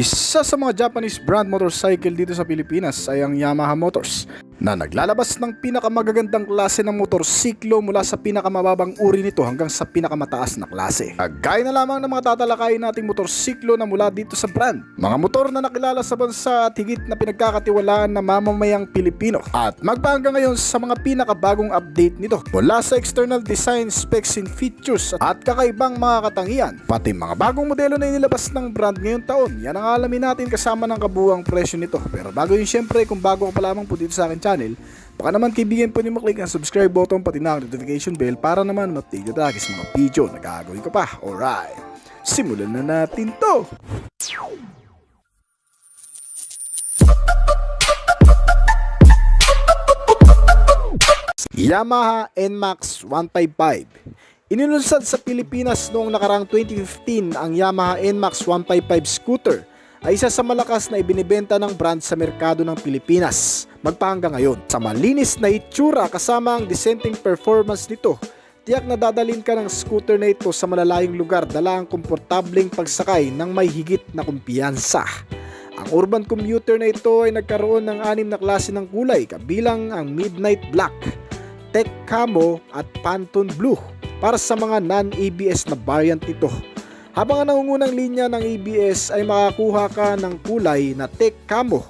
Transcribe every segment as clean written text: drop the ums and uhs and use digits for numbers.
Isa sa mga Japanese brand motorcycle dito sa Pilipinas ay ang Yamaha Motors na naglalabas ng pinakamagagandang klase ng motorsiklo mula sa pinakamababang uri nito hanggang sa pinakamataas na klase. Gaya na lamang ng mga tatalakayin nating motorsiklo na mula dito sa brand. Mga motor na nakilala sa bansa at higit na pinagkakatiwalaan ng mamamayang Pilipino. At magpahanggang ngayon sa mga pinakabagong update nito mula sa external design, specs and features at kakaibang mga katangian. Pati mga bagong modelo na inilabas ng brand ngayong taon, yan ang alamin natin kasama ng kabuuang presyo nito. Pero bago yun, syempre kung bago ka pa lamang po dito sa akin channel, baka naman kaibigan po niyo maklik ang subscribe button pati na ang notification bell para naman ma-update tayo sa mga video na gagawin ko pa. Alright, simulan na natin to! Yamaha NMAX 155. Inilunsad sa Pilipinas noong nakarang 2015 ang Yamaha NMAX 155 scooter ay isa sa malakas na ibinibenta ng brand sa merkado ng Pilipinas magpahanggang ngayon. Sa malinis na itsura kasama ang dissenting performance nito, tiyak na dadalhin ka ng scooter na ito sa malalayong lugar dala ang komportableng pagsakay ng may higit na kumpiyansa. Ang urban commuter na ito ay nagkaroon ng 6 na klase ng kulay kabilang ang Midnight Black, Tech Camo at Pantone Blue para sa mga non-ABS na variant nito. Habang ang nangungunang linya ng ABS ay makakuha ka ng kulay na Tech Camo,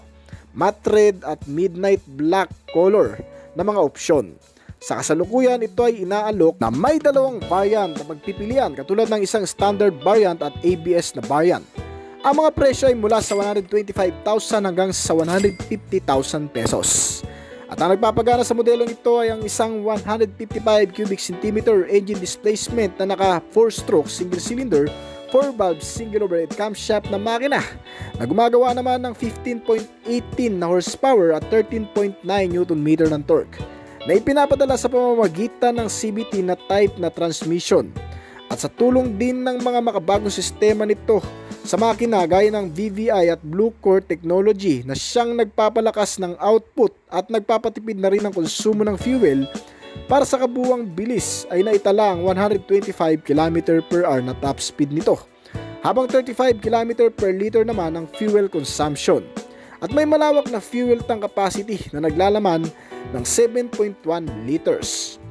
Matte Red at Midnight Black color na mga opsyon. Sa kasalukuyan, ito ay inaalok na may dalawang variant na pagpipilian katulad ng isang standard variant at ABS na variant. Ang mga presyo ay mula sa 125,000 hanggang sa 150,000 pesos. At ang nagpapagana sa modelong ito ay ang isang 155 cubic centimeter engine displacement na naka 4-stroke single cylinder 4-valve single overhead camshaft na makina na gumagawa naman ng 15.18 na horsepower at 13.9 Nm ng torque na ipinapadala sa pamamagitan ng CVT na type na transmission at sa tulong din ng mga makabagong sistema nito sa makina gaya ng VVI at Blue Core technology na siyang nagpapalakas ng output at nagpapatipid na rin ng konsumo ng fuel. Para sa kabuuang bilis ay naitala ang 125 km/h na top speed nito, habang 35 km per liter naman ang fuel consumption. At may malawak na fuel tank capacity na naglalaman ng 7.1 liters.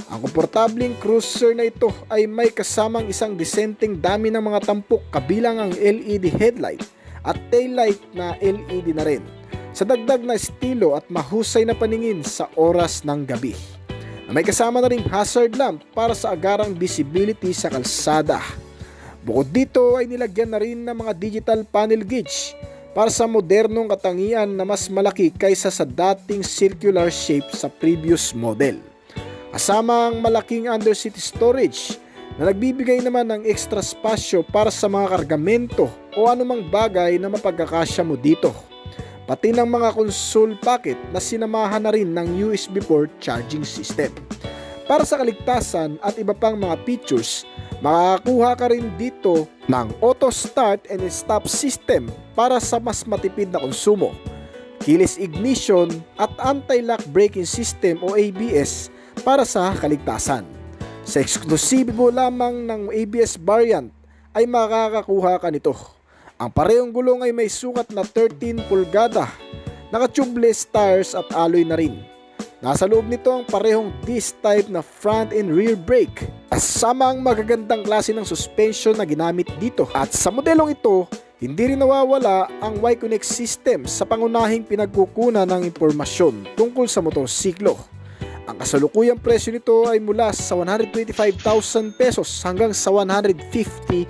Ang komportabling cruiser na ito ay may kasamang isang disenteng dami ng mga tampok kabilang ang LED headlight at taillight na LED na rin, sa dagdag na estilo at mahusay na paningin sa oras ng gabi. May kasama na ring hazard lamp para sa agarang visibility sa kalsada. Bukod dito ay nilagyan na rin ng mga digital panel gauge para sa modernong katangian na mas malaki kaysa sa dating circular shape sa previous model. Kasama ang malaking underseat storage na nagbibigay naman ng extra spasyo para sa mga kargamento o anumang bagay na mapagkakasya mo dito. Pati ng mga console pocket na sinamahan na rin ng USB port charging system. Para sa kaligtasan at iba pang mga features, makakakuha ka rin dito ng auto start and stop system para sa mas matipid na konsumo, keyless ignition at anti-lock braking system o ABS para sa kaligtasan. Sa eksklusibo lamang ng ABS variant ay makakakuha ka nito. Ang parehong gulong ay may sukat na 13 pulgada, naka-tubeless tires at alloy na rin. Nasa loob nito ang parehong disc type na front and rear brake, kasama ang magagandang klase ng suspension na ginamit dito. At sa modelong ito, hindi rin nawawala ang Y-Connect system sa pangunahing pinagkukunan ng impormasyon tungkol sa motorsiklo. Ang kasalukuyang presyo nito ay mula sa 125,000 pesos hanggang sa 150,000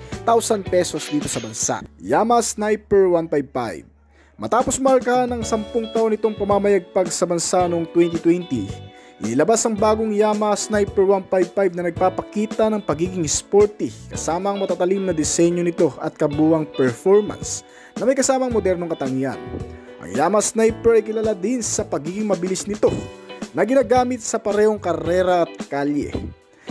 pesos dito sa bansa. Yamaha Sniper 155. Matapos marka ng 10 taon itong pamamayagpag sa bansa noong 2020, inilabas ang bagong Yamaha Sniper 155 na nagpapakita ng pagiging sporty kasama ang matatalim na disenyo nito at kabuuang performance na may kasamang modernong katangian. Ang Yamaha Sniper ay kilala din sa pagiging mabilis nito na ginagamit sa parehong karera at kalye.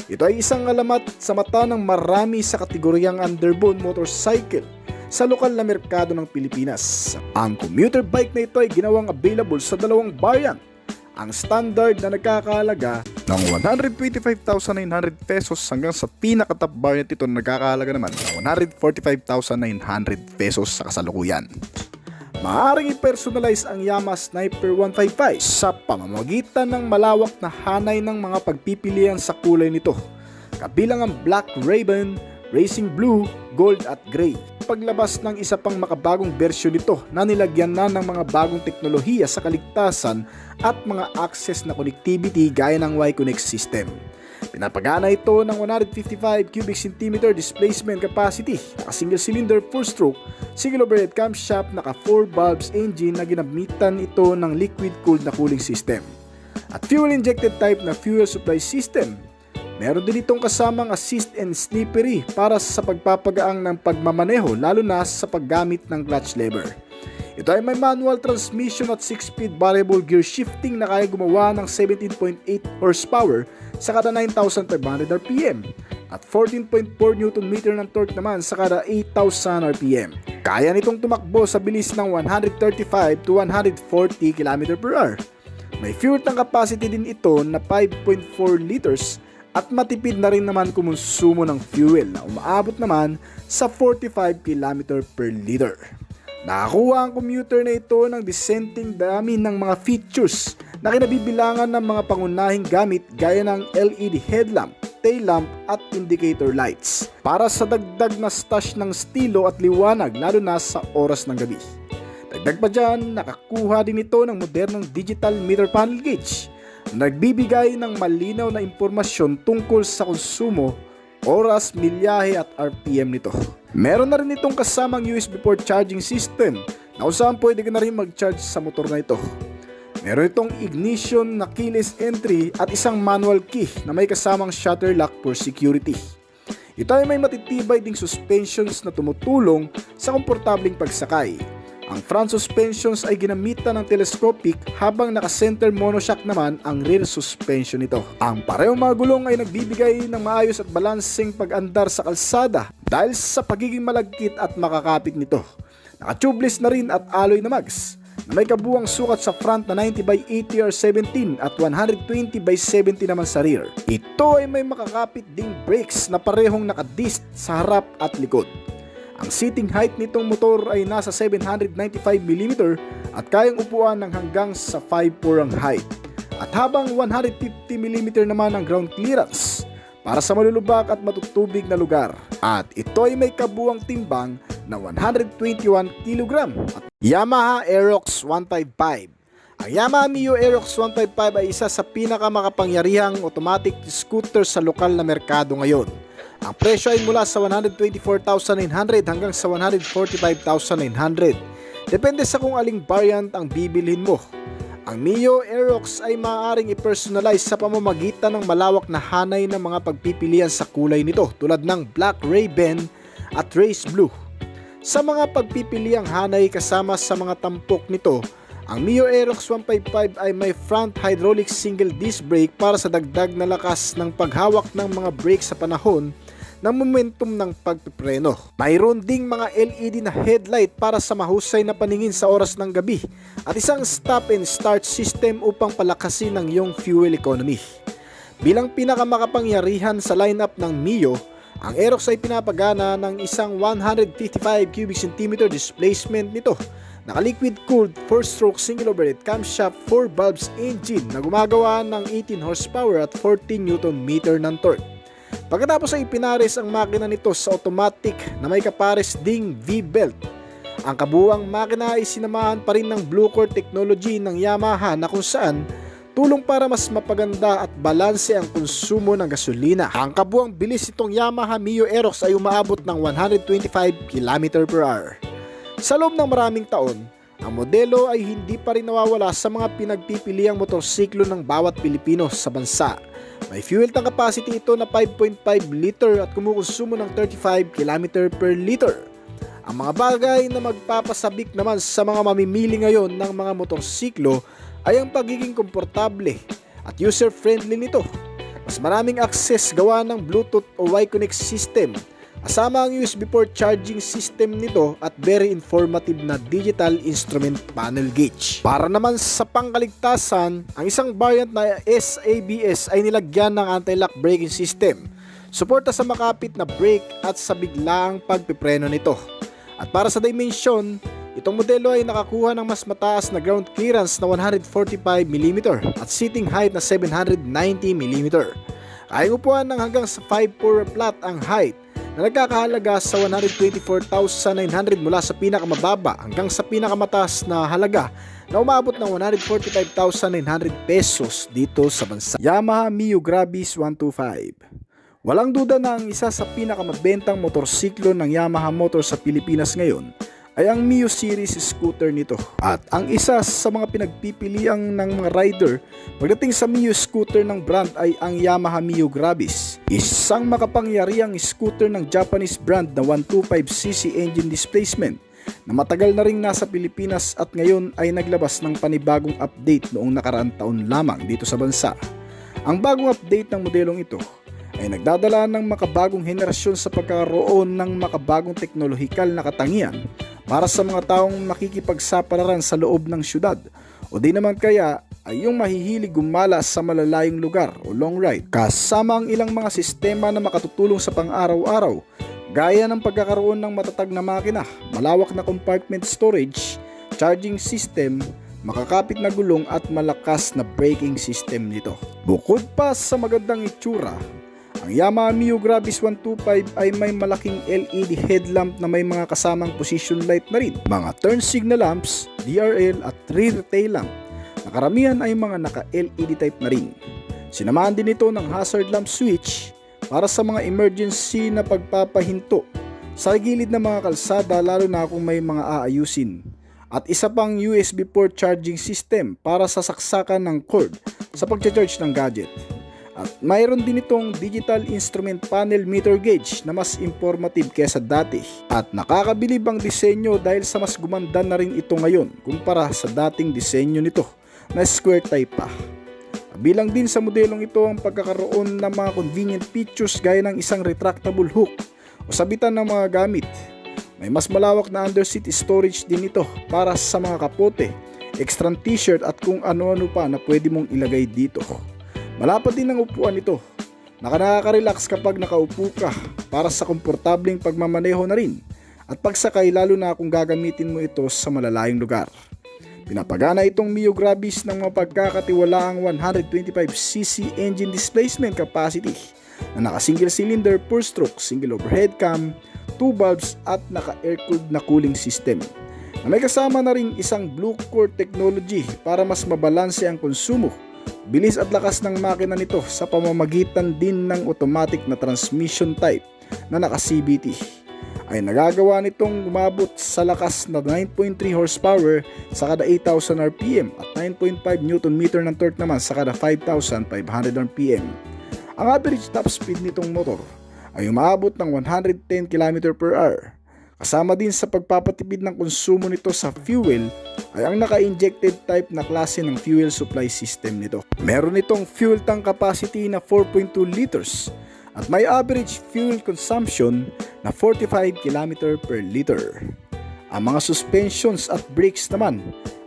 Ito ay isang alamat sa mata ng marami sa kategoryang underbone motorcycle sa lokal na merkado ng Pilipinas. Ang commuter bike na ito ay ginawang available sa dalawang variant. Ang standard na nagkakahalaga ng 125,900 pesos hanggang sa pinaka-top variant ito na nagkakahalaga naman ng 145,900 pesos sa kasalukuyan. Maaaring i-personalize ang Yamaha Sniper 155 sa pamamagitan ng malawak na hanay ng mga pagpipilian sa kulay nito, kabilang ang Black Raven, Racing Blue, Gold at Gray. Paglabas ng isa pang makabagong bersyon nito na nilagyan na ng mga bagong teknolohiya sa kaligtasan at mga access na connectivity gaya ng Y-Connect system. Pinapagana ito ng 155 cubic centimeter displacement capacity, naka single cylinder 4-stroke, single overhead camshaft, naka 4 valves engine na ginamitan ito ng liquid cooled na cooling system. At fuel injected type na fuel supply system. Meron din itong kasamang assist and slippery para sa pagpapagaang ng pagmamaneho lalo na sa paggamit ng clutch lever. Ito ay may manual transmission at 6-speed variable gear shifting na kaya gumawa ng 17.8 horsepower sa kada 9,500 RPM at 14.4 Nm ng torque naman sa kada 8,000 RPM. Kaya nitong tumakbo sa bilis ng 135 to 140 km/h. May fuel tank capacity din ito na 5.4 liters at matipid na rin naman kumonsumo ng fuel na umaabot naman sa 45 km per liter. Nakakuha ang commuter na ito ng dissenting dami ng mga features na kinabibilangan ng mga pangunahing gamit gaya ng LED headlamp, tail lamp at indicator lights para sa dagdag na stash ng estilo at liwanag lalo na sa oras ng gabi. Dagdag pa dyan, nakakuha din ito ng modernong digital meter panel gauge na nagbibigay ng malinaw na impormasyon tungkol sa konsumo, oras, milyahe at RPM nito. Meron na rin itong kasamang USB port charging system na kung saan pwede ka na rin mag-charge sa motor na ito. Meron itong ignition na keyless entry at isang manual key na may kasamang shutter lock for security. Ito ay may matitibay ding suspensions na tumutulong sa komportabling pagsakay. Ang front suspensions ay ginamitan ng telescopic habang naka-center monoshock naman ang rear suspension nito. Ang parehong mga gulong ay nagbibigay ng maayos at balanseng pag-andar sa kalsada dahil sa pagiging malagkit at makakapit nito. Naka-tubeless na rin at alloy na mags na may kabuang sukat sa front na 90/80 R17 at 120/70 naman sa rear. Ito ay may makakapit ding brakes na parehong naka-disc sa harap at likod. Ang seating height nitong motor ay nasa 795mm at kayang upuan ng hanggang sa 5'4" ang height. At habang 150mm naman ang ground clearance para sa malulubak at matutubig na lugar. At ito ay may kabuang timbang na 121 kg. At Yamaha Aerox 155. Ang Yamaha Mio Aerox 155 ay isa sa pinakamakapangyarihang automatic scooter sa lokal na merkado ngayon. Ang presyo ay mula sa 124,900 hanggang sa 145,900. Depende sa kung aling variant ang bibilhin mo. Ang Mio Aerox ay maaaring i-personalize sa pamamagitan ng malawak na hanay ng mga pagpipilian sa kulay nito tulad ng Black Raven at Race Blue. Sa mga pagpipiliang hanay kasama sa mga tampok nito, ang Mio Aerox 155 ay may front hydraulic single disc brake para sa dagdag na lakas ng paghawak ng mga brake sa panahon ng momentum ng pagpipreno. Mayroon ding mga LED na headlight para sa mahusay na paningin sa oras ng gabi at isang stop and start system upang palakasin ang iyong fuel economy. Bilang pinakamakapangyarihan sa lineup ng Mio, ang Aerox ay pinapagana ng isang 155 cubic centimeter displacement nito. Naka-liquid cooled 4-stroke single overhead camshaft 4 valves engine na gumagawa ng 18 horsepower at 14 Nm ng torque. Pagkatapos ay pinares ang makina nito sa automatic na may kapares ding V-belt. Ang kabuuang makina ay sinamahan pa rin ng Blue Core technology ng Yamaha na kung saan tulong para mas mapaganda at balanse ang konsumo ng gasolina. Ang kabuuang bilis nitong Yamaha Mio Aerox ay umaabot ng 125 km/h. Sa loob ng maraming taon, ang modelo ay hindi pa rin nawawala sa mga pinagpipiliang motorsiklo ng bawat Pilipino sa bansa. May fuel tank capacity ito na 5.5 liter at kumukonsumo ng 35 km per liter. Ang mga bagay na magpapasabik naman sa mga mamimili ngayon ng mga motorsiklo ay ang pagiging komportable at user-friendly nito. Mas maraming access gawa ng Bluetooth o Y-Connect system Kasama ang USB port charging system nito at very informative na digital instrument panel gauge. Para naman sa pangkaligtasan, ang isang variant na SABS ay nilagyan ng anti-lock braking system. Suporta sa makapit na brake at sa biglaang pagpipreno nito. At para sa dimension, itong modelo ay nakakuha ng mas mataas na ground clearance na 145mm at seating height na 790mm. Kayang upuan ng hanggang sa 5-4 flat ang height na nagkakahalaga sa 124,900 mula sa pinakamababa hanggang sa pinakamataas na halaga na umabot ng 145,900 pesos dito sa bansa. Yamaha Mio Grabis 125. Walang duda na ang isa sa pinakamabentang motorsiklo ng Yamaha Motor sa Pilipinas ngayon ay ang Mio series scooter nito. At ang isa sa mga pinagpipilian ng mga rider pagdating sa Mio scooter ng brand ay ang Yamaha Mio Grabis. Isang makapangyarihang scooter ng Japanese brand na 125cc engine displacement na matagal na ring nasa Pilipinas at ngayon ay naglabas ng panibagong update noong nakaraang taon lamang dito sa bansa. Ang bagong update ng modelong ito ay nagdadala ng makabagong henerasyon sa pagkakaroon ng makabagong teknolohikal na katangian para sa mga taong makikipagsapalaran sa loob ng syudad o di naman kaya ay yung mahihilig gumala sa malalayong lugar o long ride, kasama ang ilang mga sistema na makatutulong sa pang-araw-araw gaya ng pagkakaroon ng matatag na makina, malawak na compartment storage, charging system, makakapit na gulong at malakas na braking system nito. Bukod pa sa magandang itsura, ang Yamaha Mio Grabis 125 ay may malaking LED headlamp na may mga kasamang position light na rin, mga turn signal lamps, DRL at rear tail lamp na karamihan ay mga naka-LED type na rin. Sinamahan din ito ng hazard lamp switch para sa mga emergency na pagpapahinto sa gilid ng mga kalsada lalo na kung may mga aayusin. At isa pang USB port charging system para sa saksakan ng cord sa pag-charge ng gadget. At mayroon din itong digital instrument panel meter gauge na mas informative kesa dati. At nakakabilib ang disenyo dahil sa mas gumanda na rin ito ngayon kumpara sa dating disenyo nito na square type pa. Bilang din sa modelong ito ang pagkakaroon ng mga convenient features gaya ng isang retractable hook o sabitan ng mga gamit. May mas malawak na underseat storage din ito para sa mga kapote, extra t-shirt at kung ano-ano pa na pwede mong ilagay dito. Malapad din ang upuan nito. Nakaka-relax kapag nakaupo ka para sa komportableng pagmamaneho na rin at pagsakay lalo na kung gagamitin mo ito sa malalayong lugar. Pinapagana itong Mio Grabis ng mga pagkakatiwalaang 125cc engine displacement capacity na naka-single cylinder 4-stroke, single overhead cam, 2 valves at naka-air-cooled na cooling system. Na may kasama na rin isang Blue Core technology para mas mabalanse ang konsumo, bilis at lakas ng makina nito sa pamamagitan din ng automatic na transmission type na naka-CVT. Ay nagagawa nitong umabot sa lakas na 9.3 horsepower sa kada 8,000 RPM at 9.5 Nm ng torque naman sa kada 5,500 RPM. Ang average top speed nitong motor ay umabot ng 110 km/h. Kasama din sa pagpapatipid ng konsumo nito sa fuel ay ang naka-injected type na klase ng fuel supply system nito. Meron itong fuel tank capacity na 4.2 liters at may average fuel consumption na 45 km/liter. Ang mga suspensions at brakes naman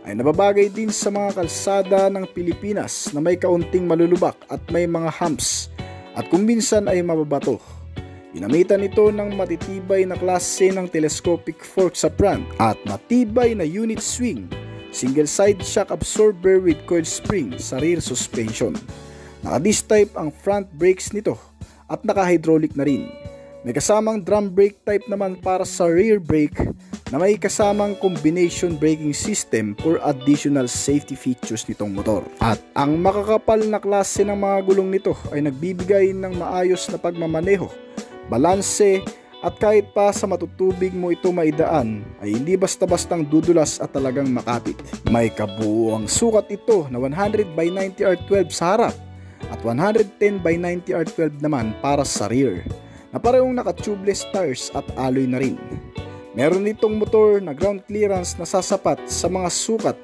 ay nababagay din sa mga kalsada ng Pilipinas na may kaunting malulubak at may mga humps at kung minsan ay mababato. Ginamitan ito ng matitibay na klase ng telescopic fork sa front at matibay na unit swing, single side shock absorber with coil spring sa rear suspension. Naka-disc type ang front brakes nito at naka-hydraulic na rin. May kasamang drum brake type naman para sa rear brake na may kasamang combination braking system for additional safety features nitong motor. At ang makakapal na klase ng mga gulong nito ay nagbibigay ng maayos na pagmamaneho, balanse at kahit pa sa matutubig mo ito maidaan ay hindi basta-bastang dudulas at talagang makapit. May kabuuang sukat ito na 100/90R12 sa harap at 110/90R12 naman para sa rear na parehong naka-tubeless tires at alloy na rin. Meron itong motor na ground clearance na sasapat sa mga sukat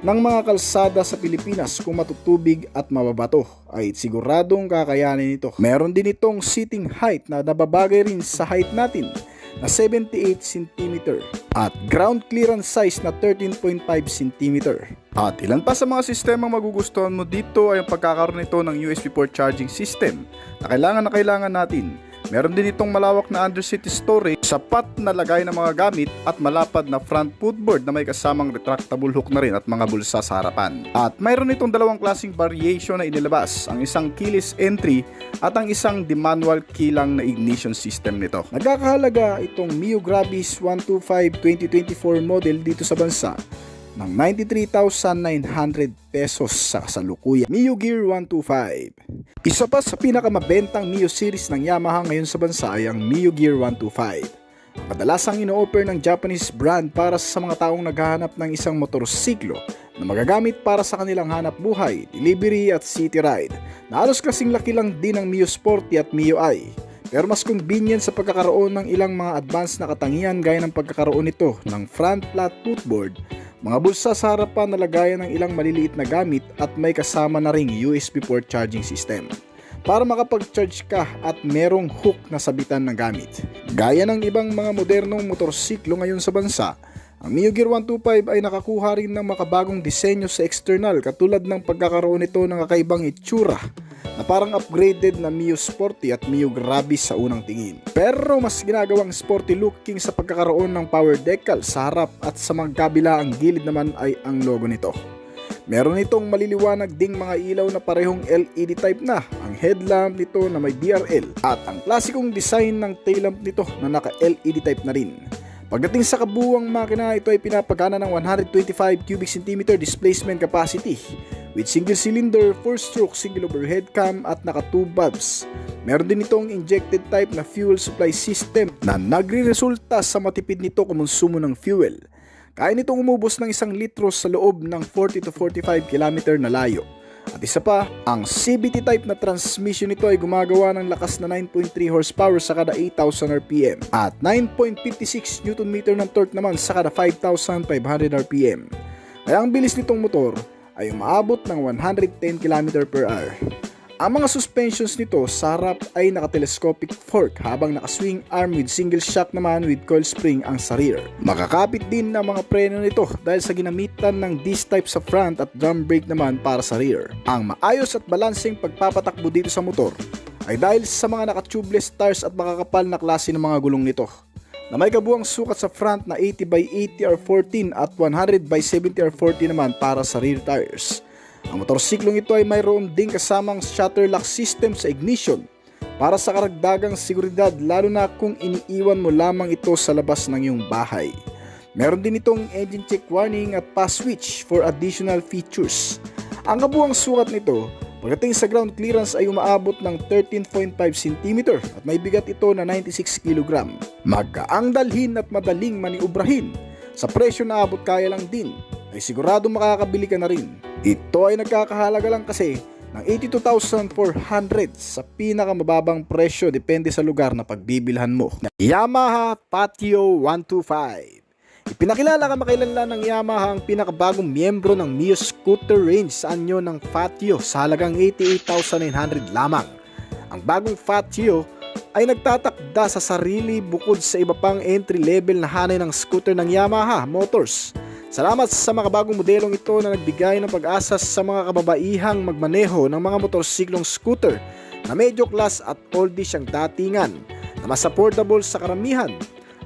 ng mga kalsada sa Pilipinas kung matutubig at mababato ay siguradong kakayanin ito. Meron din itong seating height na nababagay rin sa height natin na 78 cm at ground clearance size na 13.5 cm. At ilan pa sa mga sistemang magugustuhan mo dito ay ang pagkakaroon nito ng USB port charging system na kailangan natin. Meron din itong malawak na underseat storage, sapat na lagay ng mga gamit at malapad na front footboard na may kasamang retractable hook na rin at mga bulsa sa harapan. At mayroon itong dalawang klaseng variation na inilabas, ang isang keyless entry at ang isang di-manual key lang na ignition system nito. Nagkakahalaga itong Mio Gravis 125 2024 model dito sa bansa ng 93,900 pesos sa kasalukuyan. Mio Gear 125. Isa pa sa pinakamabentang Mio series ng Yamaha ngayon sa bansa ay ang Mio Gear 125. Kadalasang ino-offer ng Japanese brand para sa mga taong naghahanap ng isang motorsiklo na magagamit para sa kanilang hanap buhay, delivery at city ride, na halos kasing laki lang din ng Mio Sporty at Mio i. Pero mas convenient sa pagkakaroon ng ilang mga advanced na katangian gaya ng pagkakaroon nito ng front flat footboard, mga bulsa sa harapan na lagayan ng ilang maliliit na gamit at may kasama na ring USB port charging system para makapag-charge ka at merong hook na sabitan ng gamit. Gaya ng ibang mga modernong motorsiklo ngayon sa bansa, ang Mio Gear 125 ay nakakuha rin ng makabagong disenyo sa external katulad ng pagkakaroon nito ng kakaibang itsura na parang upgraded na Mio Sporty at Mio Gravis sa unang tingin. Pero mas ginagawang sporty looking sa pagkakaroon ng power decal sa harap at sa magkabila ang gilid naman ay ang logo nito. Meron itong maliliwanag ding mga ilaw na parehong LED type na, ang headlamp nito na may DRL at ang klasikong design ng tail lamp nito na naka LED type na rin. Pagdating sa kabuuang makina, ito ay pinapagana ng 125 cubic centimeter displacement capacity with single cylinder, 4-stroke single overhead cam at naka 2 valves. Meron din itong injected type na fuel supply system na nagre-resulta sa matipid nito kumonsumo ng fuel. Kaya nitong umubos ng 1 litro sa loob ng 40 to 45 km na layo. At isa pa, ang CVT type na transmission nito ay gumagawa ng lakas na 9.3 horsepower sa kada 8,000 RPM at 9.56 Nm ng torque naman sa kada 5,500 RPM. Kaya ang bilis nitong motor ay umaabot ng 110 km/h. Ang mga suspensions nito sa harap ay naka-telescopic fork habang naka-swing arm with single shock naman with coil spring ang sa rear. Makakapit din ang mga preno nito dahil sa ginamitan ng disc type sa front at drum brake naman para sa rear. Ang maayos at balanseng pagpapatakbo dito sa motor ay dahil sa mga naka-tubeless tires at makakapal na klase ng mga gulong nito na may kabuang sukat sa front na 80x80 R14 at 100x70 R40 naman para sa rear tires. Ang motorsiklong ito ay mayroon ding kasamang shutter lock system sa ignition para sa karagdagang seguridad lalo na kung iniiwan mo lamang ito sa labas ng iyong bahay. Meron din itong engine check warning at pass switch for additional features. Ang kabuang sukat nito pagdating sa ground clearance ay umaabot ng 13.5 cm at may bigat ito na 96 kg. Magkaang dalhin at madaling maniubrahin. Sa presyo na abot kaya lang din ay sigurado makakabili ka na rin. Ito ay nagkakahalaga lang kasi ng 82,400 sa pinakamababang presyo depende sa lugar na pagbibilhan mo. Yamaha Patio 125. Ipinakilala kamakailanlan ng Yamaha ang pinakabagong miyembro ng Mio Scooter range sa anyo ng Patio sa halagang 88,900 lamang. Ang bagong Patio ay nagtatakda sa sarili bukod sa iba pang entry-level na hanay ng scooter ng Yamaha Motors. Salamat sa mga bagong modelong ito na nagbigay ng pag-asa sa mga kababaihang magmaneho ng mga motorsiklong scooter na medyo class at oldie siyang datingan na mas affordable sa karamihan.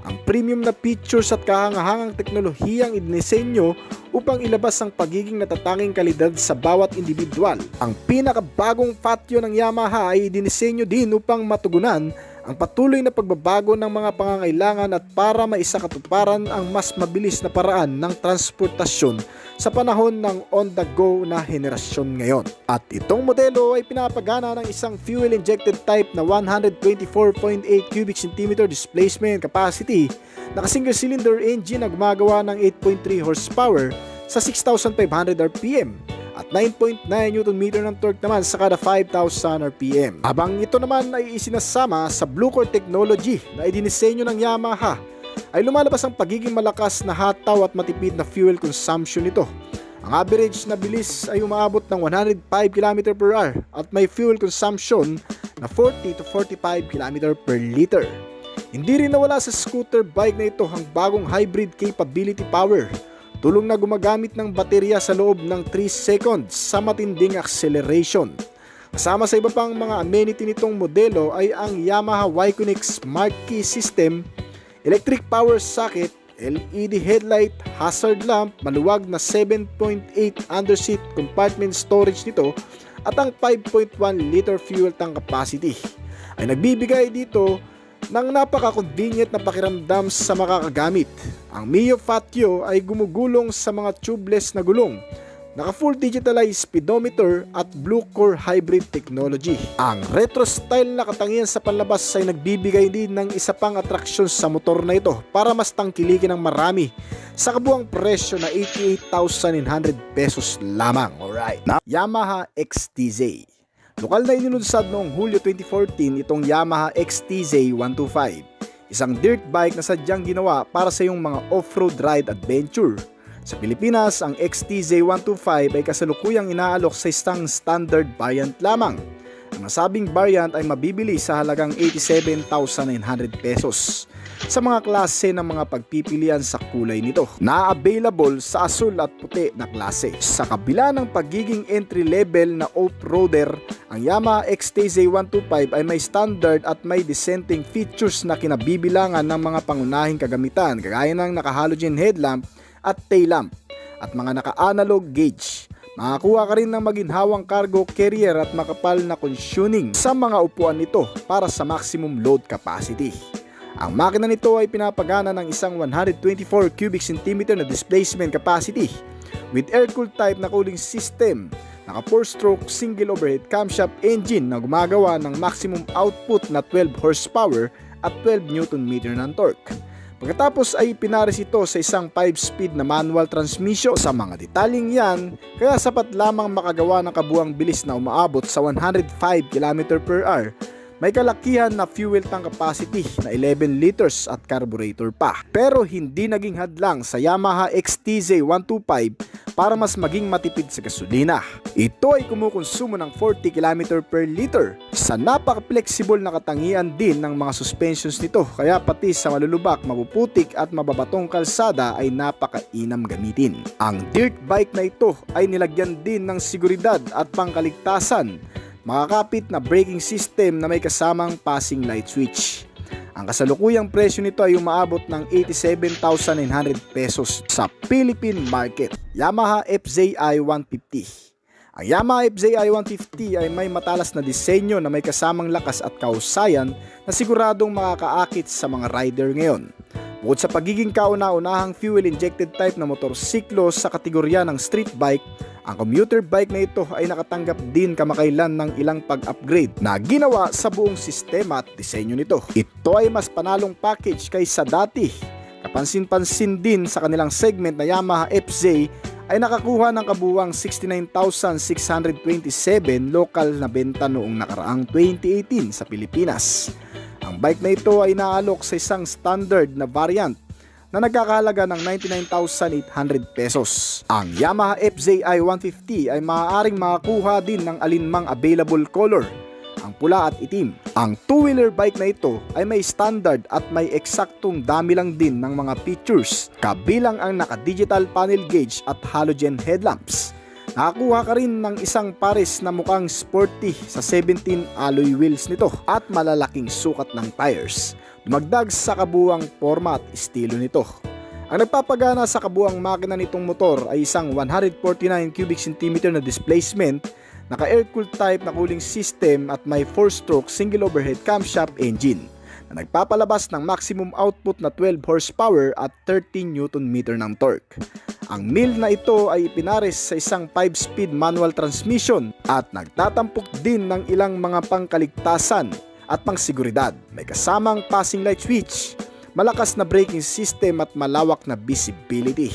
Ang premium na features at kahangahangang teknolohiyang idinisenyo upang ilabas ang pagiging natatanging kalidad sa bawat individual. Ang pinakabagong Patio ng Yamaha ay idinisenyo din upang matugunan ang patuloy na pagbabago ng mga pangangailangan at para maisakatuparan ang mas mabilis na paraan ng transportasyon sa panahon ng on-the-go na henerasyon ngayon. At itong modelo ay pinapagana ng isang fuel-injected type na 124.8 cubic centimeter displacement capacity na single cylinder engine na gumagawa ng 8.3 horsepower sa 6,500 RPM at 9.9 Nm ng torque naman sa kada 5,000 RPM. Habang ito naman ay isinasama sa Blue Core technology na idinisenyo ng Yamaha, ay lumalabas ang pagiging malakas na hataw at matipid na fuel consumption nito. Ang average na bilis ay umaabot ng 105 km per hour at may fuel consumption na 40 to 45 km per liter. Hindi rin nawala sa scooter bike na ito ang bagong hybrid capability power, tulong na gumagamit ng baterya sa loob ng 3 seconds sa matinding acceleration. Kasama sa iba pang mga amenity nitong modelo ay ang Yamaha Wyconic Smart Key System, electric power socket, LED headlight, hazard lamp, maluwag na 7.8 underseat compartment storage nito at ang 5.1 liter fuel tank capacity ay nagbibigay dito ng napaka-convenient na pakiramdam sa makakagamit. Ang Mio Fatio ay gumugulong sa mga tubeless na gulong, naka-full digitalized speedometer at Blue Core hybrid technology. Ang retro style na katangian sa panlabas ay nagbibigay din ng isa pang atraksyon sa motor na ito para mas tangkilikin ng marami sa kabuang presyo na 88,900 pesos lamang. Alright. Yamaha XTZ. Lokal na inilunsad noong Hulyo 2014 itong Yamaha XTZ 125. Isang dirt bike na sadyang ginawa para sa iyong mga off-road ride adventure. Sa Pilipinas, ang XTZ 125 ay kasalukuyang inaalok sa isang standard variant lamang. Ang nasabing variant ay mabibili sa halagang 87,900 pesos. Sa mga klase ng mga pagpipilian sa kulay nito, na-available sa asul at puti na klase. Sa kabila ng pagiging entry level na off-roader, ang Yamaha XTZ 125 ay may standard at may dissenting features na kinabibilangan ng mga pangunahing kagamitan kagaya ng naka-halogen headlamp at tail lamp at mga naka-analog gauge. Makakuha ka rin ng maginhawang cargo carrier at makapal na cushioning sa mga upuan nito para sa maximum load capacity. Ang makina nito ay pinapagana ng isang 124 cubic centimeter na displacement capacity with air-cooled type na cooling system, naka 4-stroke single overhead camshaft engine na gumagawa ng maximum output na 12 horsepower at 12 Nm ng torque. Pagkatapos ay pinares ito sa isang 5-speed na manual transmission. Sa mga detaling yan, kaya sapat lamang makagawa ng kabuang bilis na umaabot sa 105 km per hour. May kalakihan na fuel tank capacity na 11 liters at carburetor pa. Pero hindi naging hadlang sa Yamaha XTZ 125 para mas maging matipid sa gasolina. Ito ay kumukonsumo ng 40 km per liter. Sa napaka-flexible na katangian din ng mga suspensions nito, kaya pati sa malulubak, mapuputik at mababatong kalsada ay napakainam gamitin. Ang dirt bike na ito ay nilagyan din ng seguridad at pangkaligtasan, makakapit na braking system na may kasamang passing light switch. Ang kasalukuyang presyo nito ay umaabot ng 87,900 pesos sa Philippine market. Yamaha FZI 150. Ang Yamaha FZI 150 ay may matalas na disenyo na may kasamang lakas at kahusayan na siguradong makakaakit sa mga rider ngayon. Bukod sa pagiging kauna-unahang fuel-injected type na motorsiklo sa kategorya ng street bike, ang commuter bike na ito ay nakatanggap din kamakailan ng ilang pag-upgrade na ginawa sa buong sistema at disenyo nito. Ito ay mas panalong package kaysa dati. Kapansin-pansin din sa kanilang segment na Yamaha FZ ay nakakuha ng kabuwang 69,627 lokal na benta noong nakaraang 2018 sa Pilipinas. Ang bike na ito ay naalok sa isang standard na variant na nagkakahalaga ng 99,800 pesos. Ang Yamaha FZI 150 ay maaaring makakuha din ng alinmang available color, ang pula at itim. Ang two-wheeler bike na ito ay may standard at may eksaktong dami lang din ng mga features, kabilang ang naka-digital panel gauge at halogen headlamps. Nakakuha ka rin ng isang pares na mukhang sporty sa 17 alloy wheels nito at malalaking sukat ng tires. Dumagdag sa kabuwang forma at estilo nito. Ang nagpapagana sa kabuwang makina nitong motor ay isang 149 cubic centimeter na displacement, naka-air-cooled type na cooling system at may 4-stroke single overhead camshaft engine na nagpapalabas ng maximum output na 12 horsepower at 13 Nm ng torque. Ang mill na ito ay ipinares sa isang 5-speed manual transmission at nagtatampok din ng ilang mga pangkaligtasan at pangsiguridad. May kasamang passing light switch, malakas na braking system at malawak na visibility.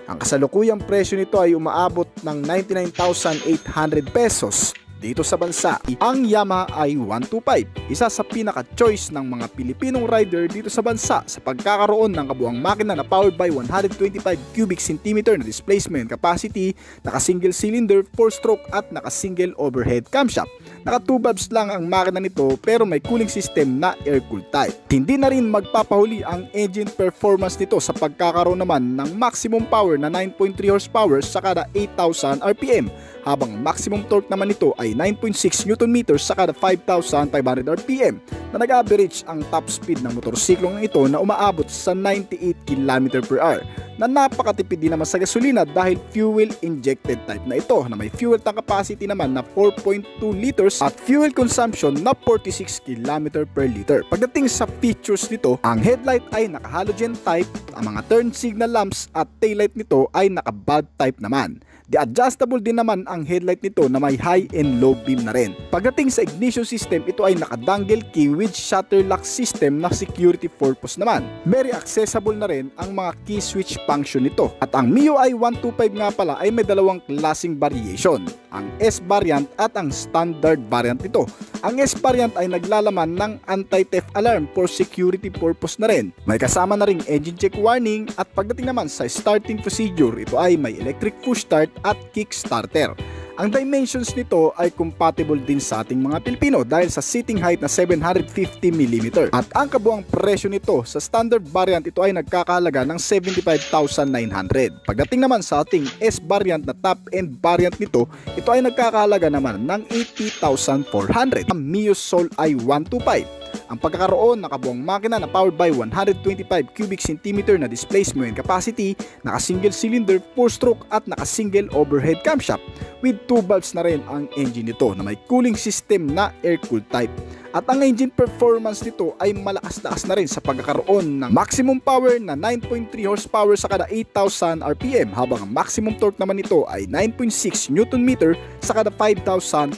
Ang kasalukuyang presyo nito ay umaabot ng 99,800 pesos dito sa bansa. Ang Yamaha i125, isa sa pinaka-choice ng mga Pilipinong rider dito sa bansa sa pagkakaroon ng kabuang makina na powered by 125 cubic centimeter na displacement capacity, naka-single cylinder, 4-stroke at naka-single overhead camshaft. Naka 2 valves lang ang makina nito pero may cooling system na air-cooled type. Hindi na rin magpapahuli ang engine performance nito sa pagkakaroon naman ng maximum power na 9.3 horsepower sa kada 8,000 RPM, habang maximum torque naman nito ay 9.6 Nm sa kada 5,500 RPM, na nag-average ang top speed ng motorsiklong ito na umaabot sa 98 km/h, na napakatipid din naman sa gasolina dahil fuel injected type na ito, na may fuel tank capacity naman na 4.2 liters at fuel consumption na 46 km/l. Pagdating sa features nito, ang headlight ay naka halogen type, ang mga turn signal lamps at taillight nito ay naka bulb type naman. The-adjustable din naman ang headlight nito na may high and low beam na rin. Pagdating sa ignition system, ito ay naka-dangle key with shutter lock system na security purpose naman. Very accessible na rin ang mga key switch function nito. At ang MIUI 125 nga pala ay may dalawang klaseng variation, ang S variant at ang standard variant nito. Ang S variant ay naglalaman ng anti-theft alarm for security purpose na rin. May kasama na ring engine check warning, at pagdating naman sa starting procedure, ito ay may electric push start at kickstarter. Ang dimensions nito ay compatible din sa ating mga Pilipino dahil sa seating height na 750mm. At ang kabuang presyo nito sa standard variant, ito ay nagkakahalaga ng 75,900. Pagdating naman sa ating S variant na top end variant nito, ito ay nagkakahalaga naman ng 80,400. Ang Mio Soul i125, ang pagkakaroon ng kabuang makina na powered by 125 cubic centimeter na displacement capacity, naka-single cylinder, 4-stroke at naka-single overhead camshaft, with 2 valves na rin ang engine nito na may cooling system na air-cooled type. At ang engine performance nito ay malakas-lakas na rin sa pagkakaroon ng maximum power na 9.3 horsepower sa kada 8,000 RPM, habang ang maximum torque naman nito ay 9.6 Nm sa kada 5,500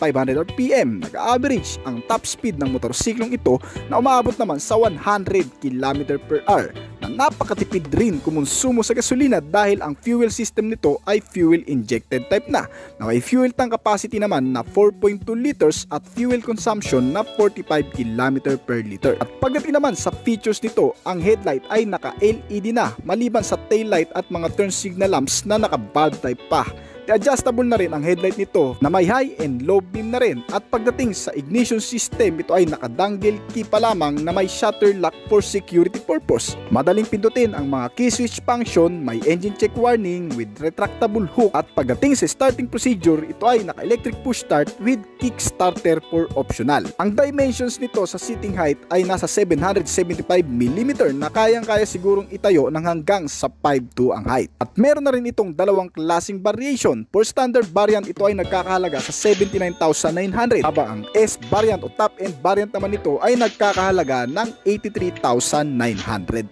RPM. Nag-average ang top speed ng motorsiklong ito na umaabot naman sa 100 km/h, na napakatipid rin kumonsumo sa gasolina dahil ang fuel system nito ay fuel injected type na may fuel tank capacity naman na 4.2 liters at fuel consumption na 45 km/l. At pagdating naman sa features nito, ang headlight ay naka-LED na maliban sa taillight at mga turn signal lamps na naka-bulb type pa. Adjustable na rin ang headlight nito na may high and low beam na rin. At pagdating sa ignition system, ito ay naka-dangle key pa lamang na may shutter lock for security purpose. Madaling pindutin ang mga key switch function, may engine check warning with retractable hook. At pagdating sa starting procedure, ito ay naka-electric push start with kickstarter for optional. Ang dimensions nito sa seating height ay nasa 775mm na kayang-kaya sigurong itayo ng hanggang sa 5'2" ang height. At meron na rin itong dalawang klaseng variation. For standard variant, ito ay nagkakahalaga sa 79,900, habang ang S variant o top end variant naman nito ay nagkakahalaga ng 83,900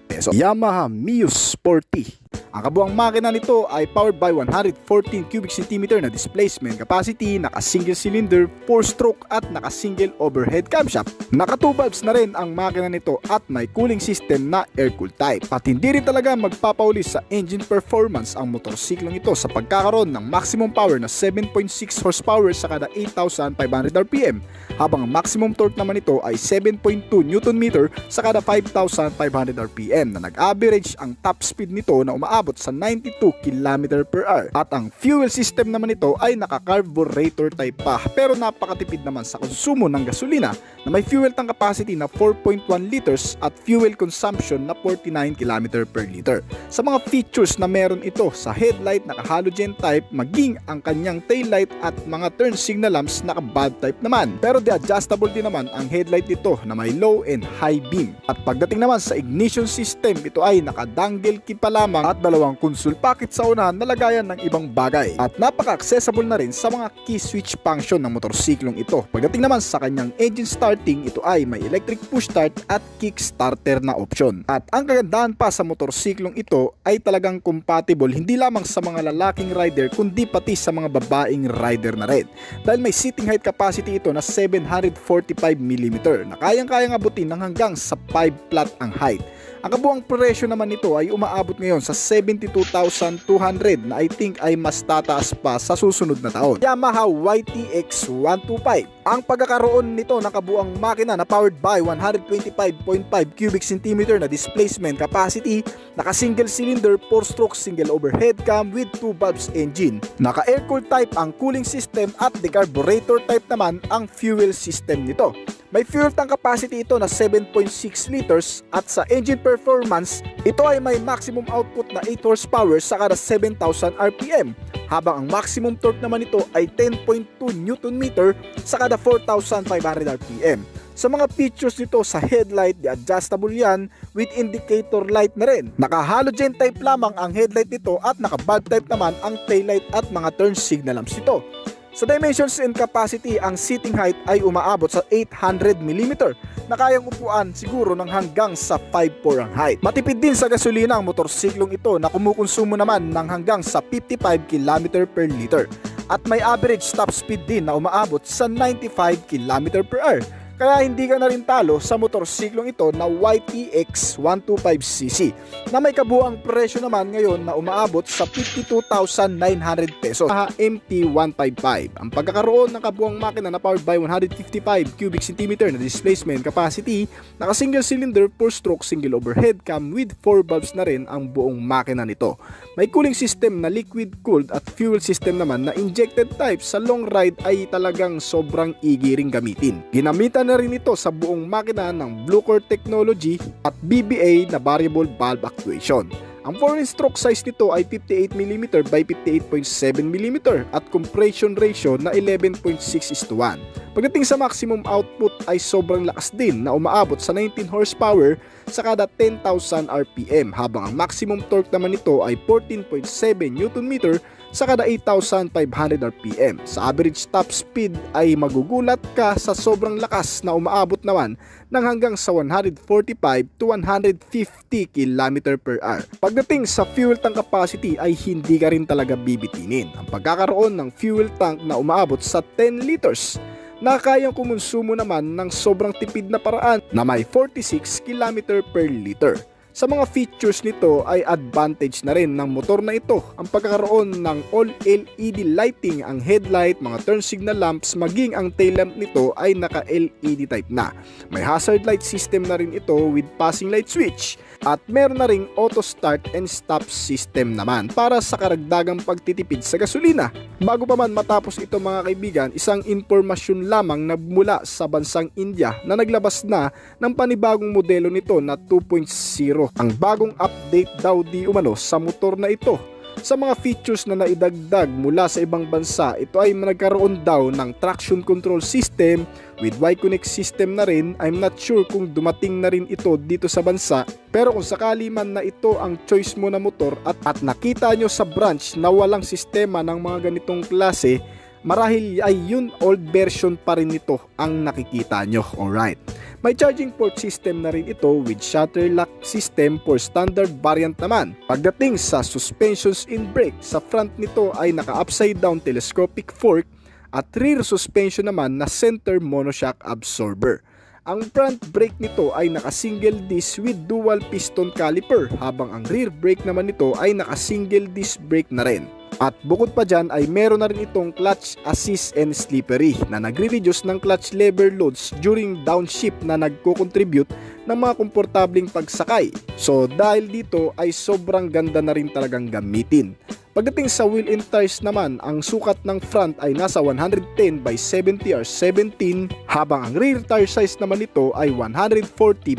pesos. Yamaha Mio Sporty. Ang kabuang makina nito ay powered by 114 cubic centimeter na displacement capacity, naka-single cylinder, 4-stroke at naka-single overhead camshaft. Naka 2 valves na rin ang makina nito at may cooling system na air-cooled type. At hindi rin talaga magpapauli sa engine performance ang motorsiklong ito sa pagkakaroon ng maximum power na 7.6 horsepower sa kada 8,500 RPM, habang ang maximum torque naman nito ay 7.2 Nm sa kada 5,500 RPM, na nag-average ang top speed nito na umaabot sa 92 km/h. At ang fuel system naman nito ay naka-carburetor type pa, pero napakatipid naman sa konsumo ng gasolina na may fuel tank capacity na 4.1 liters at fuel consumption na 49 km/l. Sa mga features na meron ito sa headlight, naka-halogen type, maging ang kanyang taillight at mga turn signal lamps naka-bulb type naman. Pero adjustable din naman ang headlight nito na may low and high beam. At pagdating naman sa ignition system, ito ay naka-dangle key pa lamang at dalawang console pocket sa unahan na lagayan ng ibang bagay. At napaka-accessible na rin sa mga key switch function ng motorsiklong ito. Pagdating naman sa kanyang engine starting, ito ay may electric push start at kickstarter na option. At ang kagandahan pa sa motorsiklong ito ay talagang compatible hindi lamang sa mga lalaking rider kundi pati sa mga babaeng rider na rin. Dahil may seating height capacity ito na 745mm na kayang-kayang abutin ng hanggang sa 5 flat ang height. Ang kabuang presyo naman nito ay umaabot ngayon sa 72,200 na I think ay mas tataas pa sa susunod na taon. Yamaha YTX 125. Ang pagkakaroon nito ng kabuang makina na powered by 125.5 cubic centimeter na displacement capacity, naka single cylinder 4-stroke single overhead cam with 2 valves engine. Naka air-cooled type ang cooling system at the carburetor type naman ang fuel system nito. May fuel tank capacity ito na 7.6 liters at sa engine performance, ito ay may maximum output na 8 horsepower sa kada 7,000 RPM, habang ang maximum torque naman ito ay 10.2 Nm sa kada 4,500 RPM. Sa mga features nito sa headlight, adjustable yan with indicator light na rin. Naka-halogen type lamang ang headlight nito at naka-bulb type naman ang taillight at mga turn signal lamps nito. Sa dimensions and capacity, ang seating height ay umaabot sa 800mm na kayang upuan siguro ng hanggang sa 5'4" ang height. Matipid din sa gasolina ang motorsiklong ito na kumukonsumo naman ng hanggang sa 55 km per liter at may average top speed din na umaabot sa 95 km/h. Kaya hindi ka na rin talo sa motorsiklong ito na YTX 125cc na may kabuang presyo naman ngayon na umaabot sa 52,900 pesos. MT155. Ang pagkakaroon ng kabuang makina na powered by 155 cubic centimeter na displacement capacity, naka single cylinder 4-stroke single overhead cam with 4 valves na rin ang buong makina nito. May cooling system na liquid cooled at fuel system naman na injected type. Sa long ride ay talagang sobrang igi ring gamitin. Ginamitan na rin ito sa buong makina ng Bluecore technology at BBA na variable valve actuation. Ang foreign stroke size nito ay 58mm by 58.7mm at compression ratio na 11.6:1. Pagdating sa maximum output ay sobrang lakas din na umaabot sa 19 horsepower sa kada 10,000 RPM, habang ang maximum torque naman nito ay 14.7 Nm sa kada 8,500 RPM. Sa average top speed ay magugulat ka sa sobrang lakas na umaabot naman ng hanggang sa 145 to 150 km/h. Pagdating sa fuel tank capacity ay hindi ka rin talaga bibitinin. Ang pagkakaroon ng fuel tank na umaabot sa 10 liters na kayang kumonsumo naman ng sobrang tipid na paraan na may 46 km/liter. Sa mga features nito ay advantage na rin ng motor na ito ang pagkakaroon ng all LED lighting ang headlight, mga turn signal lamps, maging ang tail lamp nito ay naka LED type na. May hazard light system na rin ito with passing light switch at meron na ring auto start and stop system naman para sa karagdagang pagtitipid sa gasolina. Bago pa man matapos ito mga kaibigan, isang impormasyon lamang na mula sa bansang India na naglabas na ng panibagong modelo nito na 2.0. Ang bagong update daw di umano sa motor na ito. Sa mga features na naidagdag mula sa ibang bansa, ito ay nagkaroon daw ng traction control system with Y-Connect system na rin. I'm not sure kung dumating na rin ito dito sa bansa, pero kung sakali man na ito ang choice mo na motor at nakita nyo sa branch na walang sistema ng mga ganitong klase, marahil ay yun old version pa rin nito ang nakikita nyo. Alright. May charging port system na rin ito with shutter lock system for standard variant naman. Pagdating sa suspensions in brake, sa front nito ay naka upside down telescopic fork at rear suspension naman na center monoshock absorber. Ang front brake nito ay naka single disc with dual piston caliper, habang ang rear brake naman nito ay naka single disc brake na rin. At bukod pa dyan ay meron na rin itong clutch assist and slippery na nagre-reduce ng clutch lever loads during downshift na nagko-contribute ng mga komportabling pagsakay. So dahil dito ay sobrang ganda na rin talagang gamitin. Pagdating sa wheel and tires naman, ang sukat ng front ay nasa 110 by 70 or 17, habang ang rear tire size naman nito ay 140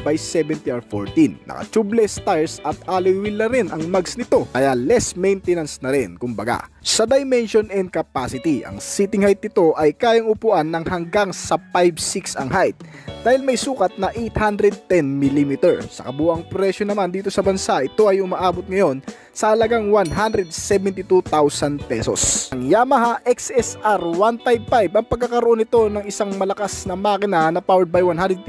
by 70 or 14. Naka-tubeless tires at alloy wheel na rin ang mags nito, kaya less maintenance na rin kumbaga. Sa dimension and capacity, ang seating height nito ay kayang upuan ng hanggang sa 5'6" ang height dahil may sukat na 810mm. Sa kabuang presyo naman dito sa bansa, ito ay umaabot ngayon sa halagang 172,000 pesos. Ang Yamaha XSR 155, ang pagkakaroon nito ng isang malakas na makina na powered by 155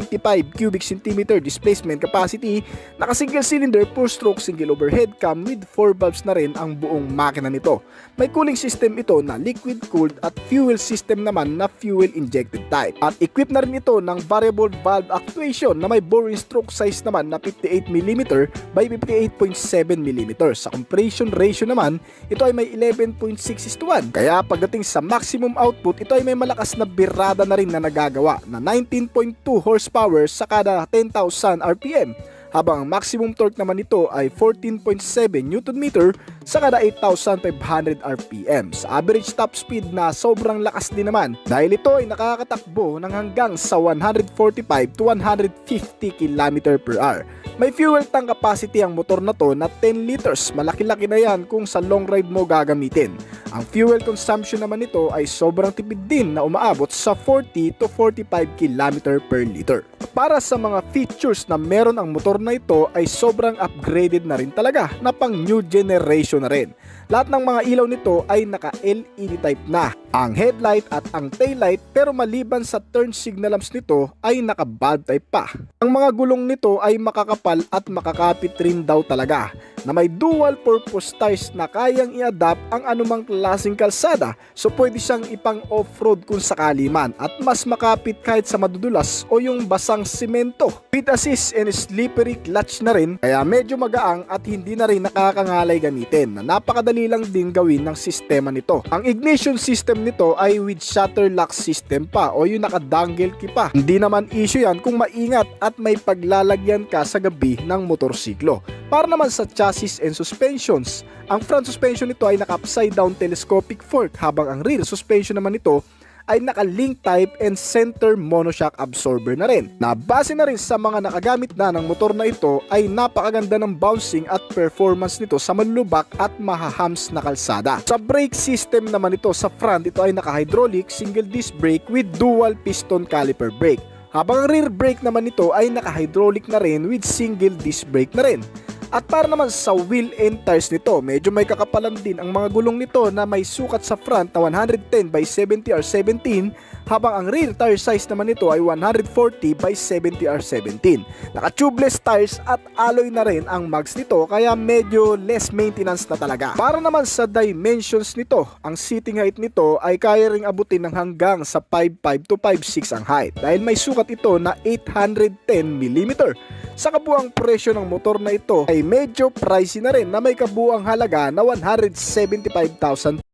cubic centimeter displacement capacity, naka single cylinder 4-stroke single overhead cam with 4 valves na rin ang buong makina nito. May May cooling system ito na liquid cooled at fuel system naman na fuel injected type. At equipped na rin ito ng variable valve actuation na may boring stroke size naman na 58mm by 58.7mm. Sa compression ratio naman, ito ay may 11.6:1. Kaya pagdating sa maximum output, ito ay may malakas na birada na rin na nagagawa na 19.2 horsepower sa kada 10,000 RPM. Habang ang maximum torque naman nito ay 14.7 Nm sa kada 8,500 RPM. Sa average top speed na sobrang lakas din naman dahil ito ay nakakatakbo ng hanggang sa 145 to 150 km/h. May fuel tank capacity ang motor na to na 10 liters. Malaki-laki na yan kung sa long ride mo gagamitin. Ang fuel consumption naman nito ay sobrang tipid din na umaabot sa 40 to 45 km/l. Para sa mga features na meron ang motor na ito ay sobrang upgraded na rin talaga na pang new generation na rin. Lahat ng mga ilaw nito ay naka LED type na. Ang headlight at ang taillight pero maliban sa turn signal lamps nito ay naka bulb type pa. Ang mga gulong nito ay makakapal at makakapit rin daw talaga na may dual purpose tires na kayang i-adapt ang anumang klaseng kalsada, so pwede siyang ipang off-road kung sakali man at mas makapit kahit sa madudulas o yung basang simento. With assist and slippery clutch na rin kaya medyo magaang at hindi na rin nakakangalay gamitin na napakadali lang din gawin ng sistema nito. Ang ignition system nito ay with shutter lock system pa o yung nakadangle key pa. Hindi naman issue yan kung maingat at may paglalagyan ka sa gabi ng motorsiklo. Para naman sa chassis and suspensions, ang front suspension nito ay naka-upside down telescopic fork habang ang rear suspension naman nito ay naka-link type and center monoshock absorber na rin. Na base na rin sa mga nakagamit na ng motor na ito ay napakaganda ng bouncing at performance nito sa malulubak at mahahams na kalsada. Sa brake system naman ito sa front, ito ay naka-hydraulic single disc brake with dual piston caliper brake. Habang ang rear brake naman nito ay naka-hydraulic na rin with single disc brake na rin. At para naman sa wheel and tires nito, medyo may kakapalan din ang mga gulong nito na may sukat sa front na 110 by 70R17 habang ang rear tire size naman nito ay 140 by 70R17. Naka-tubeless tires at alloy na rin ang mags nito kaya medyo less maintenance na talaga. Para naman sa dimensions nito, ang seating height nito ay kaya ring abutin ng hanggang sa 5'5 to 5'6 ang height dahil may sukat ito na 810mm. Sa kabuang presyo ng motor na ito ay medyo pricey na rin na may kabuang halaga na 175,000